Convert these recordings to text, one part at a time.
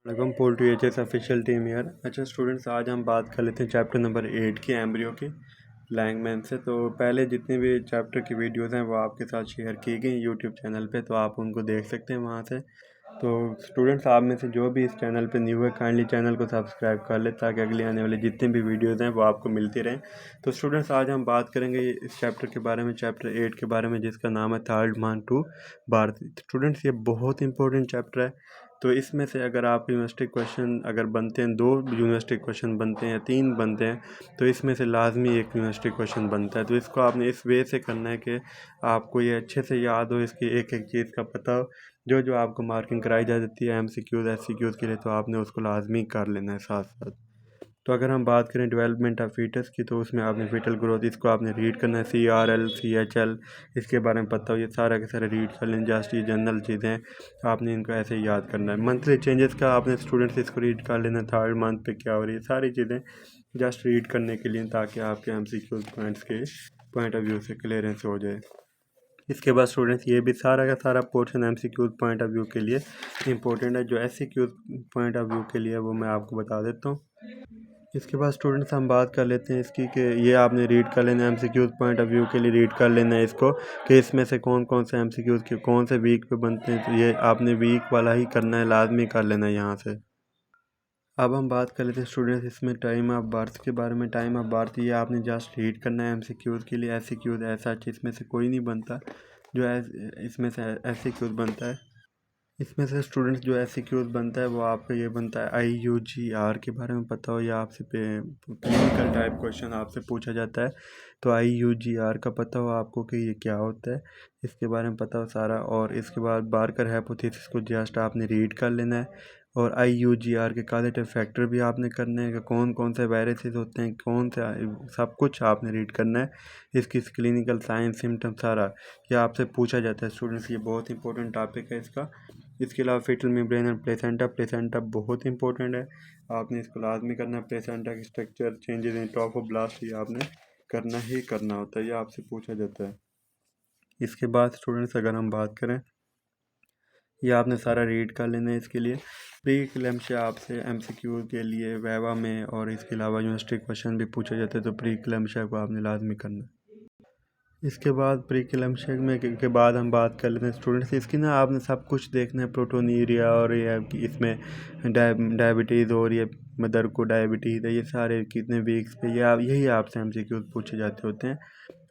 Welcome pole to H S official team year. अच्छा students, आज हम बात कर लेते हैं चैप्टर नंबर 8 की एम्ब्रियो की लैंगमैन से। तो पहले जितने भी चैप्टर की वीडियोस हैं वो आपके साथ शेयर की गई यूट्यूब चैनल पे, तो आप उनको देख सकते हैं वहाँ से। तो स्टूडेंट्स, आप में से जो भी इस चैनल पे न्यू है काइंडली चैनल को सब्सक्राइब कर ले ताकि अगली आने वाली जितनी भी वीडियोज़ हैं वो आपको मिलती रहें। तो स्टूडेंट्स, आज हम बात करेंगे इस चैप्टर के बारे में, चैप्टर 8 के बारे में, जिसका नाम है थर्ड मान टू भारती। स्टूडेंट्स, ये बहुत इंपॉर्टेंट चैप्टर है। तो इसमें से अगर आप यूनिवर्सिटी क्वेश्चन अगर बनते हैं, 2 यूनिवर्सिटी क्वेश्चन बनते हैं या 3 बनते हैं, तो इसमें से लाजमी एक यूनिवर्सिटी क्वेश्चन बनता है। तो इसको आपने इस वे से करना है कि आपको ये अच्छे से याद हो, इसकी एक एक चीज़ का पता हो। जो जो आपको मार्किंग कराई जा सकती है MCQs SCQs के लिए, तो आपने उसको लाजमी कर लेना है साथ साथ। तो अगर हम बात करें डेवलपमेंट ऑफ फीटस की, तो उसमें आपने फीटल ग्रोथ, इसको आपने रीड करना है, CRL CHL, इसके बारे में पता हो, ये सारा के सारे रीड कर लें। जस्ट ये जनरल चीज़ें हैं, आपने इनको ऐसे ही याद करना है। मंथली चेंजेस का आपने स्टूडेंट्स इसको रीड कर लेना, थर्ड मंथ पे क्या हो रही है, सारी चीज़ें जस्ट रीड करने के लिए, ताकि आपके MCQ पॉइंट्स के पॉइंट ऑफ व्यू से क्लियरेंस हो जाए। इसके बाद स्टूडेंट्स, ये भी सारा का सारा portion MCQ point of view के लिए इंपॉर्टेंट है। जो SCQ पॉइंट ऑफ व्यू के लिए वो मैं आपको बता देता हूँ। इसके बाद स्टूडेंट्स, हम बात कर लेते हैं इसकी कि ये आपने रीड कर लेना है, MCQ पॉइंट ऑफ व्यू के लिए रीड कर लेना है इसको, कि इसमें से कौन कौन से MCQ के कौन से वीक पे बनते हैं। तो ये आपने वीक वाला ही करना है, लाजमी कर लेना है यहाँ से। अब हम बात कर लेते हैं स्टूडेंट्स इसमें टाइम ऑफ बर्थ के बारे में। टाइम ऑफ बर्थ ये आपने जस्ट रीड करना है MCQ के लिए। SCQ ऐसा इसमें से कोई नहीं बनता, जो इसमें से SCQ बनता है। इसमें से स्टूडेंट्स जो SCQs बनता है वो आपका ये बनता है IUGR के बारे में पता हो, या आपसे क्लिनिकल टाइप क्वेश्चन आपसे पूछा जाता है, तो IUGR का पता हो आपको कि ये क्या होता है, इसके बारे में पता हो सारा। और इसके बाद बार्कर हाइपोथेसिस को जस्ट आपने रीड कर लेना है, और IUGR के कॉजेटिव फैक्टर भी आपने करने हैं कि कौन कौन से वायरसेस होते हैं, कौन से, सब कुछ आपने रीड करना है। इसकी क्लिनिकल साइंस सिम्टम सारा ये आपसे पूछा जाता है स्टूडेंट्स, ये बहुत इंपॉर्टेंट टॉपिक है इसका। इसके अलावा फेटल मेम्ब्रेन और प्लेसेंटा, प्लेसेंटा बहुत इंपॉर्टेंट है, आपने इसको लाजमी करना है। प्लेसेंटा की स्ट्रक्चर, चेंजेस इन ट्रोफोब्लास्ट, ये आपने करना ही करना होता है, ये आपसे पूछा जाता है। इसके बाद स्टूडेंट्स, अगर हम बात करें, ये आपने सारा रीड कर लेना है। इसके लिए प्री क्लैम्शिया आपसे MCQ के लिए वैवा में, और इसके अलावा यूनिवर्सिटी क्वेश्चन भी पूछे जाते हैं, तो प्री क्लैम्शिया को आपने लाजमी करना है। इसके बाद प्रीक्लैम्शिया में के बाद हम बात कर लेते हैं स्टूडेंट्स, इसकी ना आपने सब कुछ देखना है, प्रोटोनीरिया, और ये इसमें डायबिटीज़ हो रही है, मदर को डायबिटीज़ है, ये सारे कितने वीक्स पे, ये आप यही आपसे MCQ पूछे जाते होते हैं,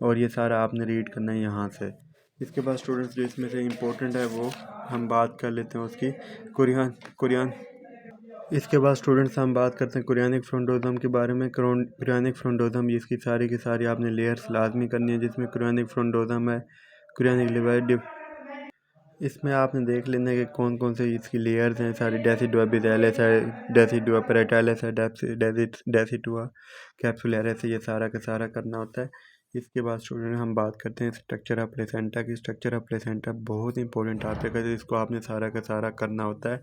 और ये सारा आपने रीड करना है यहाँ से। इसके बाद स्टूडेंट्स, जो इसमें से इम्पोर्टेंट है वो हम बात कर लेते हैं उसकी, कुरियन कुरियन इसके बाद स्टूडेंट्स, हम बात करते हैं कुरियानिक फ्रोंटोजम के बारे में। कुरियानिक फ्रोंटोजम, इसकी सारी की सारी आपने लेयर्स लाजमी करनी है, जिसमें कुरियानिक फ्रोंटोजम है, कुरियानिक लिवर, इसमें आपने देख लेना है कि कौन कौन से इसकी लेयर्स हैं सारी। डेसिडुआ बिजेलिस है, डेसिडुआ पेराटाइलिस है, डेसिडुआ कैप्सुलरिस है, ये सारा का सारा करना होता है। इसके बाद स्टूडेंट, हम बात करते हैं स्ट्रक्चर ऑफ प्लेसेंटा की। स्ट्रक्चर ऑफ प्लेसेंटा बहुत इंपॉर्टेंट टॉपिक है, तो इसको आपने सारा का सारा करना होता है,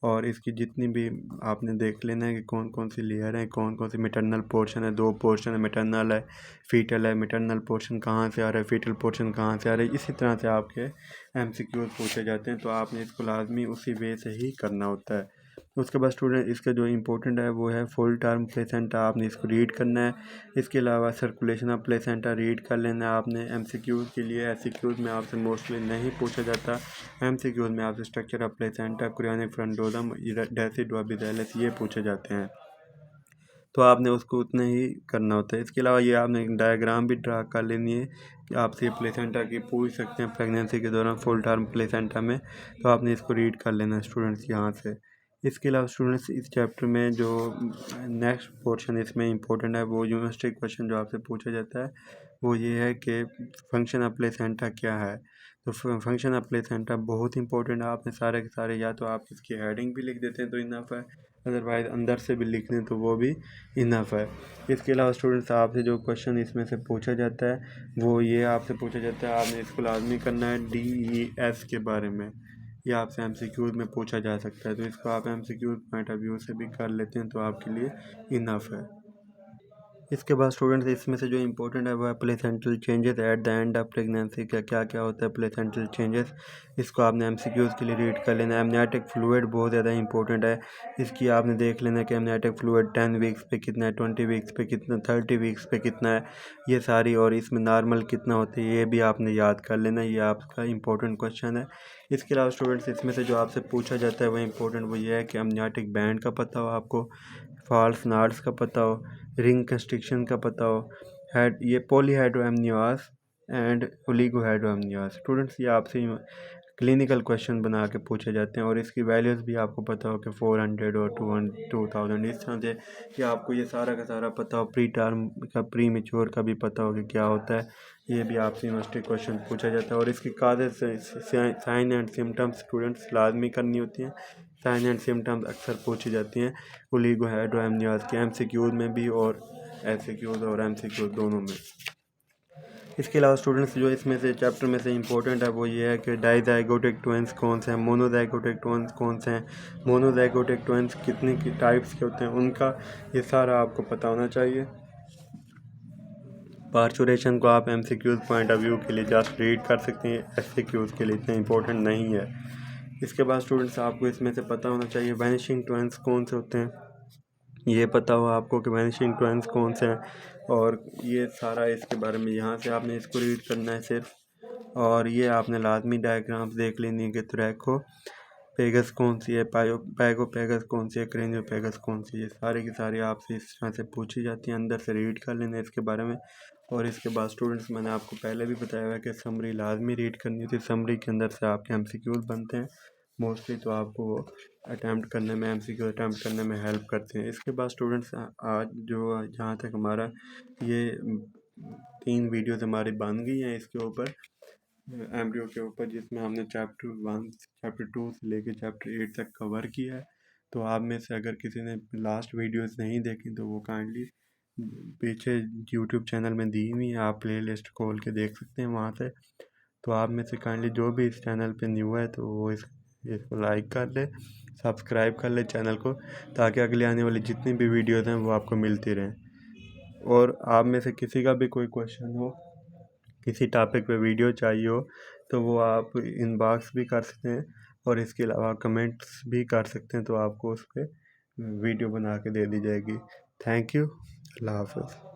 और इसकी जितनी भी आपने देख लेना है कि कौन कौन सी लेयर है, कौन कौन सी मिटरनल पोर्शन है, 2 पोर्शन है, मिटरनल है, फीटल है। मिटरनल पोर्शन कहाँ से आ रहा है, फीटल पोर्शन कहाँ से आ रहा है, इसी तरह से आपके MCQ पूछे जाते हैं, तो आपने इसको लाजमी उसी वे से ही करना होता है। उसके बाद स्टूडेंट, इसका जो इम्पोर्टेंट है वो है फुल टर्म प्लेसेंटा, आपने इसको रीड करना है। इसके अलावा सर्कुलेशन ऑफ प्लेसेंटा रीड कर लेना है आपने MCQ के लिए। SCQ में आपसे मोस्टली नहीं पूछा जाता, MCQ में आपसे स्ट्रक्चर ऑफ प्लेसेंटा, कुरियानिक फ्रंटोजम, डेसिडुआ बिजेलिस, ये पूछे जाते हैं, तो आपने उसको उतना ही करना होता है। इसके अलावा ये आपने एक डायग्राम भी ड्रा कर लेनी है कि आपसे प्लेसेंटा की पूछ सकते हैं प्रेगनेंसी के दौरान फुल टर्म प्लेसेंटा में, तो आपने इसको रीड कर लेना है स्टूडेंट्स यहाँ से। इसके अलावा स्टूडेंट्स, इस चैप्टर में जो नेक्स्ट पोर्शन इसमें इंपॉर्टेंट है, वो यूनिवर्सिटी क्वेश्चन जो आपसे पूछा जाता है वो ये है कि फंक्शन ऑफ प्लेसेंटा क्या है। तो फंक्शन ऑफ प्लेसेंटा बहुत इंपॉर्टेंट है, आपने सारे के सारे, या तो आप इसकी हेडिंग भी लिख देते हैं तो इनफ है, अदरवाइज अंदर से भी लिख लें तो वो भी इनफ है। इसके अलावा स्टूडेंट्स, आपसे जो क्वेश्चन इसमें से पूछा जाता है वो ये आपसे पूछा जाता है, आपने इसको लाजमी करना है DES के बारे में, ये आपसे MCQ में पूछा जा सकता है, तो इसको आप MCQ पॉइंट ऑफ व्यू से भी कर लेते हैं तो आपके लिए इनफ है। इसके बाद स्टूडेंट्स इसमें से जो इंपॉर्टेंट है वो है placental changes at the end of pregnancy का क्या क्या होता है प्लेसेंटल चेंजेस। इसको आपने एमसीक्यूज़ के लिए रीड कर लेना है। एमनियोटिक फ्लूइड बहुत ज़्यादा इंपॉर्टेंट है। इसकी आपने देख लेना है कि एमनियोटिक फ्लूइड 10 वीक्स पे कितना है, 20 वीक्स पे कितना, 30 वीक्स पे कितना है, ये सारी, और इसमें नॉर्मल कितना होता है ये भी आपने याद कर लेना है। ये आपका इंपॉर्टेंट क्वेश्चन है। इसके अलावा स्टूडेंट्स इसमें से जो आपसे पूछा जाता है वो इंपॉर्टेंट वो ये है कि एमनियोटिक बैंड का पता हो आपको, फॉल्स नॉड्स का पता हो, रिंग कंस्ट्रिक्शन का पता हो, हेड ये पॉलीहाइड्रोएमनियास एंड ओलिगोहाइड्रोएमनियास। स्टूडेंट्स ये आपसे क्लिनिकल क्वेश्चन बना के पूछे जाते हैं और इसकी वैल्यूज़ भी आपको पता हो कि 400 और 2000 इस तरह से कि आपको ये सारा का सारा पता हो। प्री टर्म का, प्री मेच्योर का भी पता हो कि क्या होता है। ये भी आपसे यूनिवर्सिटी क्वेश्चन पूछा जाता है। और इसकी causes, sign and symptoms students लाजमी करनी होती हैं। साइन एंड सिम्टम्स अक्सर पूछी जाती हैं ओलिगोहाइड्रोएमनियास के एमसीक्यूज में भी और एससीक्यूज और एमसीक्यूज दोनों में। इसके अलावा स्टूडेंट्स जो इसमें से चैप्टर में से इंपॉर्टेंट है वो ये है कि डाइजाइगोटिक ट्विंस कौन से हैं, मोनोजाइगोटिक ट्विंस कौन से हैं, मोनोजाइगोटिक ट्विंस कितने की टाइप्स के होते हैं उनका, ये सारा आपको पता होना चाहिए। पार्चुरेशन को आप एमसीक्यूज पॉइंट ऑफ व्यू के लिए जस्ट रीड कर सकते हैं, एससीक्यूज के लिए इतना इंपॉर्टेंट नहीं है। इसके बाद स्टूडेंट्स आपको इसमें से पता होना चाहिए वैनिशिंग ट्विंस कौन से होते हैं, ये पता हो आपको कि वैनिशिंग ट्विंस कौन से हैं, और ये सारा इसके बारे में यहाँ से आपने इसको रीड करना है सिर्फ। और ये आपने लाजमी डायग्राम्स देख लेनी है कि थ्रैको पेगस कौन सी है, पैगोपेगस कौन सी है, क्रेनियोपेगस कौन सी है, ये सारी की सारी आपसे इस तरह से पूछी जाती हैं। अंदर से रीड कर लेना इसके बारे में। और इसके बाद स्टूडेंट्स मैंने आपको पहले भी बताया हुआ है कि समरी लाजमी रीड करनी होती है। समरी के अंदर से आपके एमसीक्यूज बनते हैं मोस्टली, तो आपको अटैम्प्ट करने में, एमसीक्यू अटैम्प्ट करने में हेल्प करते हैं। इसके बाद स्टूडेंट्स आज जो जहाँ तक हमारा ये 3 वीडियोज़ हमारी बन गई हैं इसके ऊपर, एम्ब्रियो के ऊपर, जिसमें हमने चैप्टर 1 चैप्टर 2 से लेके चैप्टर 8 तक कवर किया है। तो आप में से अगर किसी ने लास्ट वीडियोस नहीं देखी तो वो काइंडली पीछे यूट्यूब चैनल में दी हुई है, आप प्ले लिस्ट खोल के देख सकते हैं वहाँ से। तो आप में से काइंडली जो भी इस चैनल पे न्यू है तो वो इसको लाइक कर ले, सब्सक्राइब कर ले चैनल को, ताकि अगले आने वाली जितनी भी वीडियोज़ हैं वो आपको मिलती रहें। और आप में से किसी का भी कोई क्वेश्चन हो, किसी टॉपिक पे वीडियो चाहिए हो, तो वो आप इनबॉक्स भी कर सकते हैं और इसके अलावा कमेंट्स भी कर सकते हैं, तो आपको उस पर वीडियो बना के दे दी जाएगी। Thank you. अल्लाह हाफ़िज़।